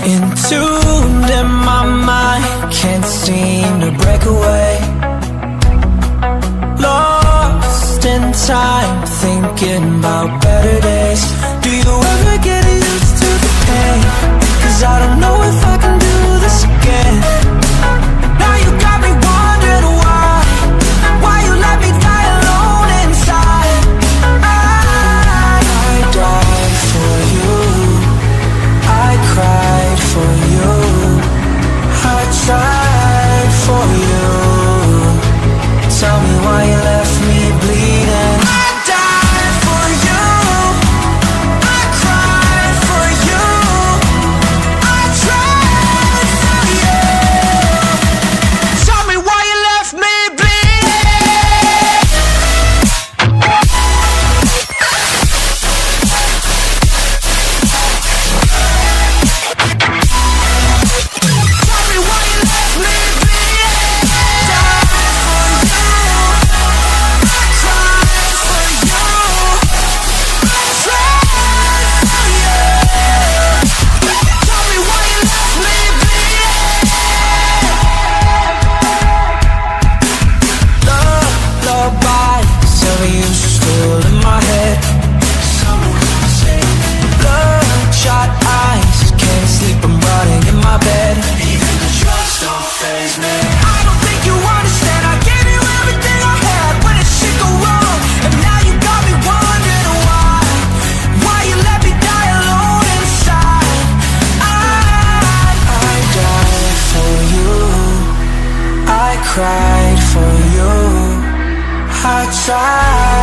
Entombed in my mind, can't seem to break away. Lost in time, thinking about better days. Do you ever get used to the pain? 'Cause I don't know if I can do this again. Now you got me wondering why you let me die alone inside. I died for you, I cried for you, I tried for you. Tell me why you left me bleeding. I died for you, I cried for you, I tried for you. Tell me why you left me bleeding. Tell me why you left me bleeding. Died for you, I cried for you, I tried for you. Tell me why you left me bleeding. Lullabies of you still in my head. Bloodshot eyes, can't sleep, I'm rotting in my bed. Even the drugs don't faze me. I don't think you understand, I gave you everything I had. When did shit go wrong? And now you got me wondering why you let me die alone inside. I died for you, I cried for you, I tried